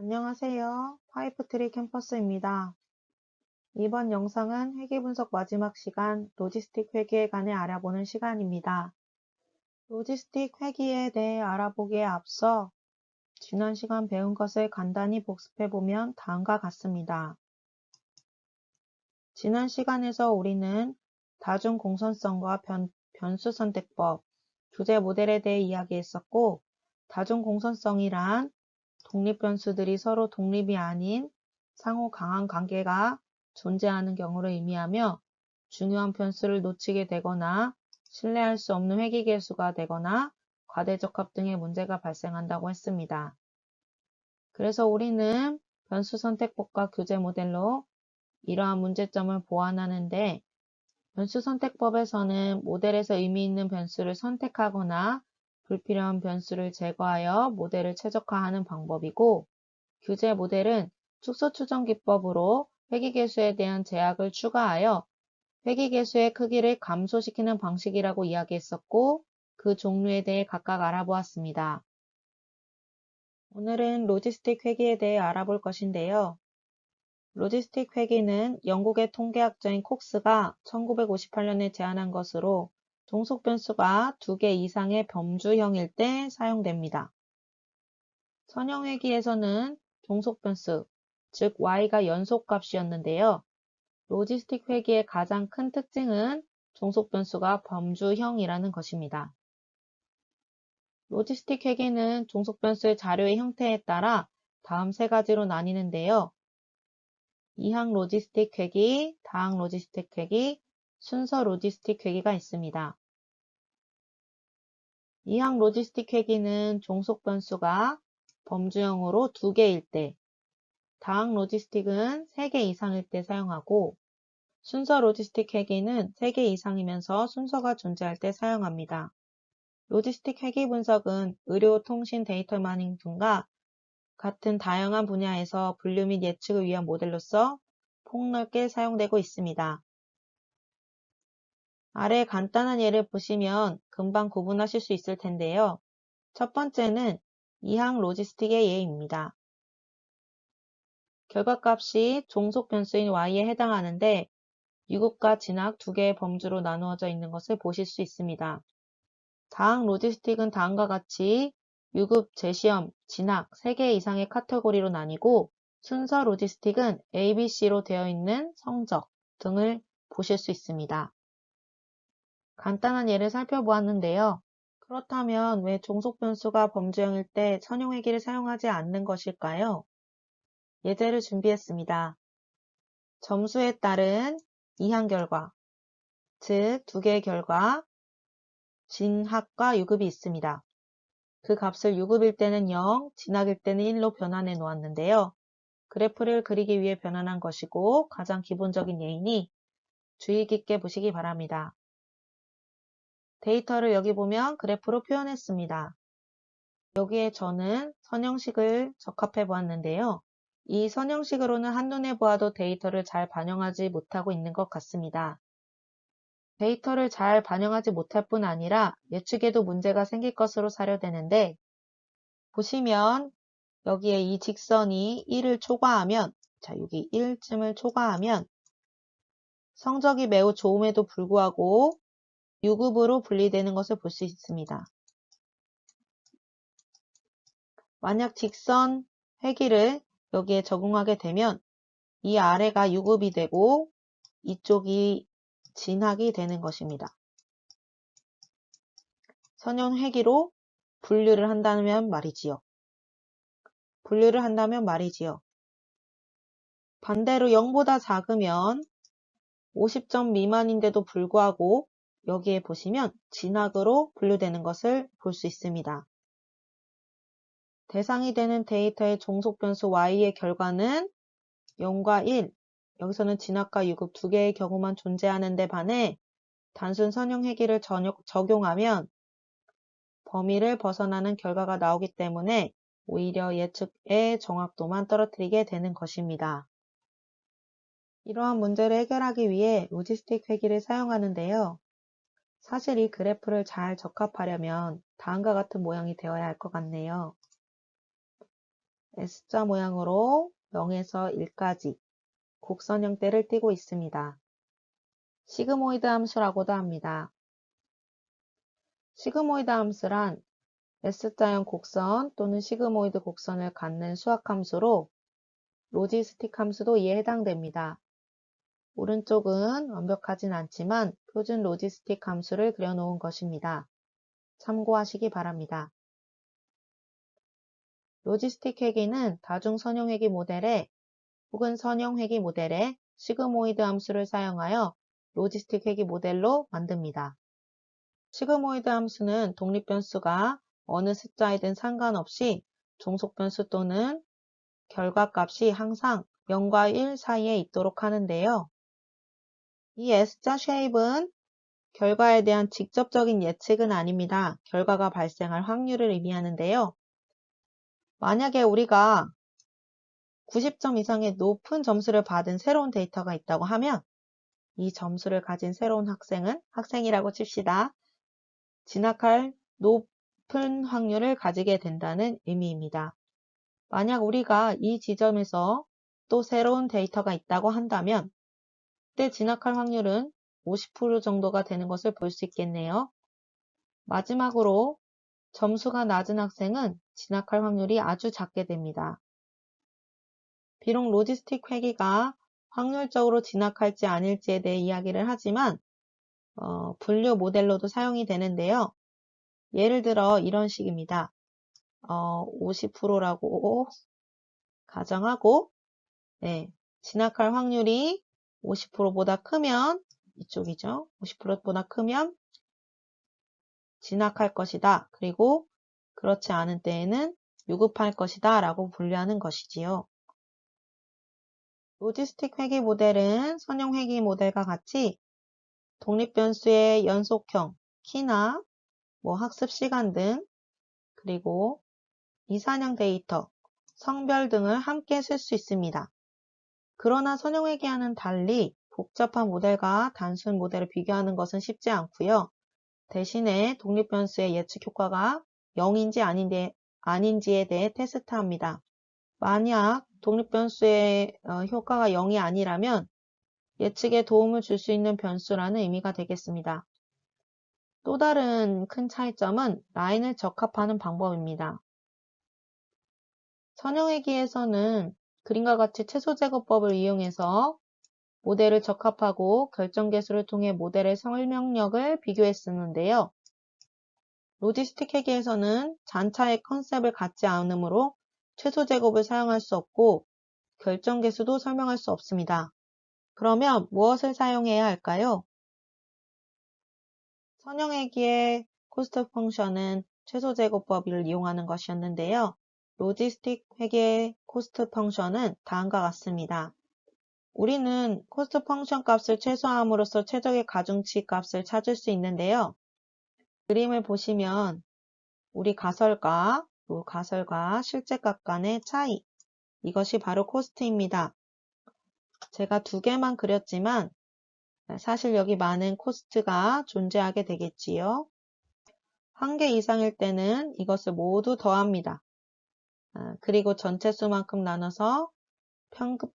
안녕하세요. 파이프트리 캠퍼스입니다. 이번 영상은 회계분석 마지막 시간 로지스틱 회계에 관해 알아보는 시간입니다. 로지스틱 회계에 대해 알아보기에 앞서 지난 시간 배운 것을 간단히 복습해보면 다음과 같습니다. 지난 시간에서 우리는 다중공선성과 변수선택법, 교재 모델에 대해 이야기했었고, 다중공선성이란 독립변수들이 서로 독립이 아닌 상호 강한 관계가 존재하는 경우를 의미하며 중요한 변수를 놓치게 되거나 신뢰할 수 없는 회귀계수가 되거나 과대적합 등의 문제가 발생한다고 했습니다. 그래서 우리는 변수 선택법과 교재 모델로 이러한 문제점을 보완하는데 변수 선택법에서는 모델에서 의미 있는 변수를 선택하거나 불필요한 변수를 제거하여 모델을 최적화하는 방법이고 교재 모델은 축소 추정 기법으로 회귀계수에 대한 제약을 추가하여 회귀계수의 크기를 감소시키는 방식이라고 이야기했었고 그 종류에 대해 각각 알아보았습니다. 오늘은 로지스틱 회계에 대해 알아볼 것인데요. 로지스틱 회계는 영국의 통계학자인 콕스가 1958년에 제안한 것으로 종속 변수가 2개 이상의 범주형일 때 사용됩니다. 선형 회계에서는 종속 변수, 즉 y가 연속값이었는데요. 로지스틱 회계의 가장 큰 특징은 종속 변수가 범주형이라는 것입니다. 로지스틱 회계는 종속 변수의 자료의 형태에 따라 다음 세 가지로 나뉘는데요. 이항 로지스틱 회계, 다항 로지스틱 회계, 순서 로지스틱 회계가 있습니다. 이항 로지스틱 회계는 종속 변수가 범주형으로 2개일 때, 다항 로지스틱은 3개 이상일 때 사용하고, 순서 로지스틱 회계는 3개 이상이면서 순서가 존재할 때 사용합니다. 로지스틱 회계 분석은 의료, 통신, 데이터 마이닝 등과 같은 다양한 분야에서 분류 및 예측을 위한 모델로서 폭넓게 사용되고 있습니다. 아래 간단한 예를 보시면 금방 구분하실 수 있을 텐데요. 첫 번째는 이항 로지스틱의 예입니다. 결과값이 종속 변수인 y에 해당하는데 유급과 진학 2개의 범주로 나누어져 있는 것을 보실 수 있습니다. 다항 로지스틱은 다음과 같이 유급, 재시험, 진학 3개 이상의 카테고리로 나뉘고 순서 로지스틱은 A, B, C로 되어 있는 성적 등을 보실 수 있습니다. 간단한 예를 살펴보았는데요. 그렇다면 왜 종속 변수가 범주형일 때 선형 회계를 사용하지 않는 것일까요? 예제를 준비했습니다. 점수에 따른 이항 결과, 즉 2개의 결과, 진학과 유급이 있습니다. 그 값을 유급일 때는 0, 진학일 때는 1로 변환해 놓았는데요. 그래프를 그리기 위해 변환한 것이고 가장 기본적인 예이니 주의 깊게 보시기 바랍니다. 데이터를 여기 보면 그래프로 표현했습니다. 여기에 저는 선형식을 적합해 보았는데요. 이 선형식으로는 한눈에 보아도 데이터를 잘 반영하지 못하고 있는 것 같습니다. 데이터를 잘 반영하지 못할 뿐 아니라 예측에도 문제가 생길 것으로 사료되는데 보시면 여기에 이 직선이 1을 초과하면 자 여기 1쯤을 초과하면 성적이 매우 좋음에도 불구하고 유급으로 분리되는 것을 볼 수 있습니다. 만약 직선 회기를 여기에 적용하게 되면 이 아래가 유급이 되고 이쪽이 진학이 되는 것입니다. 선형 회기로 분류를 한다면 말이지요. 반대로 0보다 작으면 50점 미만인데도 불구하고 여기에 보시면 진학으로 분류되는 것을 볼 수 있습니다. 대상이 되는 데이터의 종속 변수 y의 결과는 0과 1, 여기서는 진학과 유급 2개의 경우만 존재하는 데 반해 단순 선형 회기를 적용하면 범위를 벗어나는 결과가 나오기 때문에 오히려 예측의 정확도만 떨어뜨리게 되는 것입니다. 이러한 문제를 해결하기 위해 로지스틱 회기를 사용하는데요. 사실 이 그래프를 잘 적합하려면 다음과 같은 모양이 되어야 할 것 같네요. S자 모양으로 0에서 1까지 곡선 형태를 띠고 있습니다. 시그모이드 함수라고도 합니다. 시그모이드 함수란 S자형 곡선 또는 시그모이드 곡선을 갖는 수학 함수로 로지스틱 함수도 이에 해당됩니다. 오른쪽은 완벽하진 않지만 표준 로지스틱 함수를 그려놓은 것입니다. 참고하시기 바랍니다. 로지스틱 회귀는 다중 선형 회귀 모델에 혹은 선형 회귀 모델에 시그모이드 함수를 사용하여 로지스틱 회귀 모델로 만듭니다. 시그모이드 함수는 독립변수가 어느 숫자이든 상관없이 종속변수 또는 결과값이 항상 0과 1 사이에 있도록 하는데요. 이 S자 쉐입은 결과에 대한 직접적인 예측은 아닙니다. 결과가 발생할 확률을 의미하는데요. 만약에 우리가 90점 이상의 높은 점수를 받은 새로운 데이터가 있다고 하면 이 점수를 가진 새로운 학생이라고 칩시다. 진학할 높은 확률을 가지게 된다는 의미입니다. 만약 우리가 이 지점에서 또 새로운 데이터가 있다고 한다면 그때 진학할 확률은 50% 정도가 되는 것을 볼 수 있겠네요. 마지막으로 점수가 낮은 학생은 진학할 확률이 아주 작게 됩니다. 비록 로지스틱 회귀가 확률적으로 진학할지 아닐지에 대해 이야기를 하지만 분류 모델로도 사용이 되는데요. 예를 들어 이런 식입니다. 50%라고 가정하고 진학할 확률이 50%보다 크면 이쪽이죠. 50%보다 크면 진학할 것이다. 그리고 그렇지 않은 때에는 유급할 것이다 라고 분류하는 것이지요. 로지스틱 회귀 모델은 선형 회귀 모델과 같이 독립변수의 연속형, 키나 학습 시간 등 그리고 이산형 데이터, 성별 등을 함께 쓸 수 있습니다. 그러나 선형 회귀와는 달리 복잡한 모델과 단순 모델을 비교하는 것은 쉽지 않고요. 대신에 독립변수의 예측 효과가 0인지 아닌지에 대해 테스트합니다. 만약 독립변수의 효과가 0이 아니라면 예측에 도움을 줄 수 있는 변수라는 의미가 되겠습니다. 또 다른 큰 차이점은 라인을 적합하는 방법입니다. 선형회귀에서는 그림과 같이 최소제곱법을 이용해서 모델을 적합하고 결정계수를 통해 모델의 설명력을 비교했었는데요. 로지스틱 회귀에서는 잔차의 컨셉을 갖지 않으므로 최소제곱을 사용할 수 없고 결정계수도 설명할 수 없습니다. 그러면 무엇을 사용해야 할까요? 선형회귀의 코스트 펑션은 최소제곱법을 이용하는 것이었는데요. 로지스틱 회계의 코스트 펑션은 다음과 같습니다. 우리는 코스트 펑션 값을 최소화함으로써 최적의 가중치 값을 찾을 수 있는데요. 그림을 보시면 우리 가설과 실제값 간의 차이, 이것이 바로 코스트입니다. 제가 두 개만 그렸지만 사실 여기 많은 코스트가 존재하게 되겠지요. 한 개 이상일 때는 이것을 모두 더합니다. 그리고 전체 수만큼 나눠서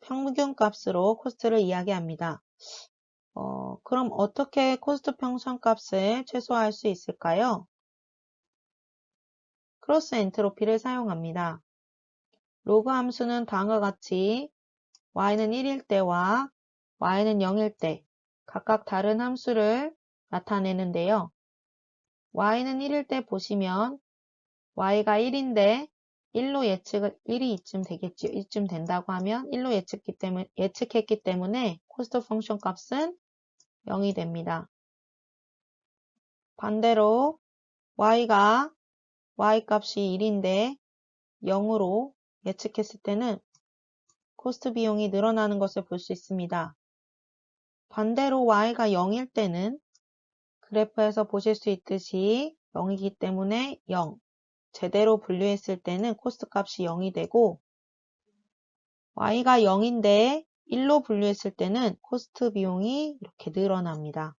평균 값으로 코스트를 이야기합니다. 그럼 어떻게 코스트 펑션 값을 최소화할 수 있을까요? 크로스 엔트로피를 사용합니다. 로그 함수는 다음과 같이 y는 1일 때와 y는 0일 때 각각 다른 함수를 나타내는데요. y는 1일 때 보시면 y가 1인데 1이 이쯤 되겠죠. 이쯤 된다고 하면 1로 예측했기 때문에 코스트 펑션 값은 0이 됩니다. 반대로 y 값이 1인데 0으로 예측했을 때는 코스트 비용이 늘어나는 것을 볼 수 있습니다. 반대로 y가 0일 때는 그래프에서 보실 수 있듯이 0이기 때문에 0. 제대로 분류했을 때는 코스트 값이 0이 되고 y가 0인데 1로 분류했을 때는 코스트 비용이 이렇게 늘어납니다.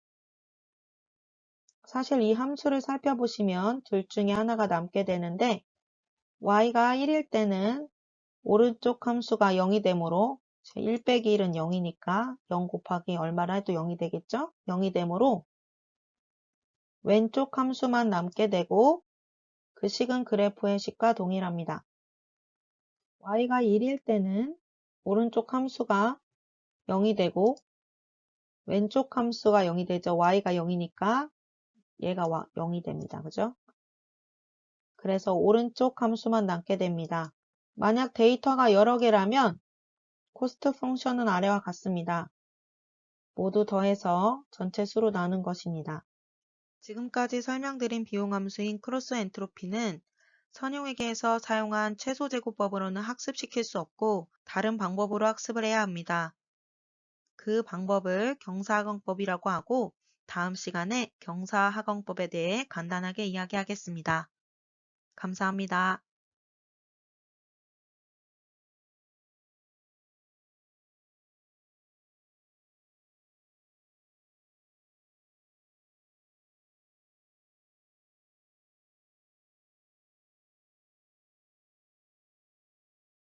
사실 이 함수를 살펴보시면 둘 중에 하나가 남게 되는데 y가 1일 때는 오른쪽 함수가 0이 되므로 1 빼기 1은 0이니까 0 곱하기 얼마라 해도 0이 되겠죠? 0이 되므로 왼쪽 함수만 남게 되고 그 식은 그래프의 식과 동일합니다. y가 1일 때는 오른쪽 함수가 0이 되고 왼쪽 함수가 0이 되죠. y가 0이니까 얘가 0이 됩니다. 그죠? 그래서 오른쪽 함수만 남게 됩니다. 만약 데이터가 여러 개라면 코스트 펑션은 아래와 같습니다. 모두 더해서 전체 수로 나눈 것입니다. 지금까지 설명드린 비용 함수인 크로스 엔트로피는 선용회계에서 사용한 최소 제곱법으로는 학습시킬 수 없고 다른 방법으로 학습을 해야 합니다. 그 방법을 경사하건법이라고 하고 다음 시간에 경사하건법에 대해 간단하게 이야기하겠습니다. 감사합니다.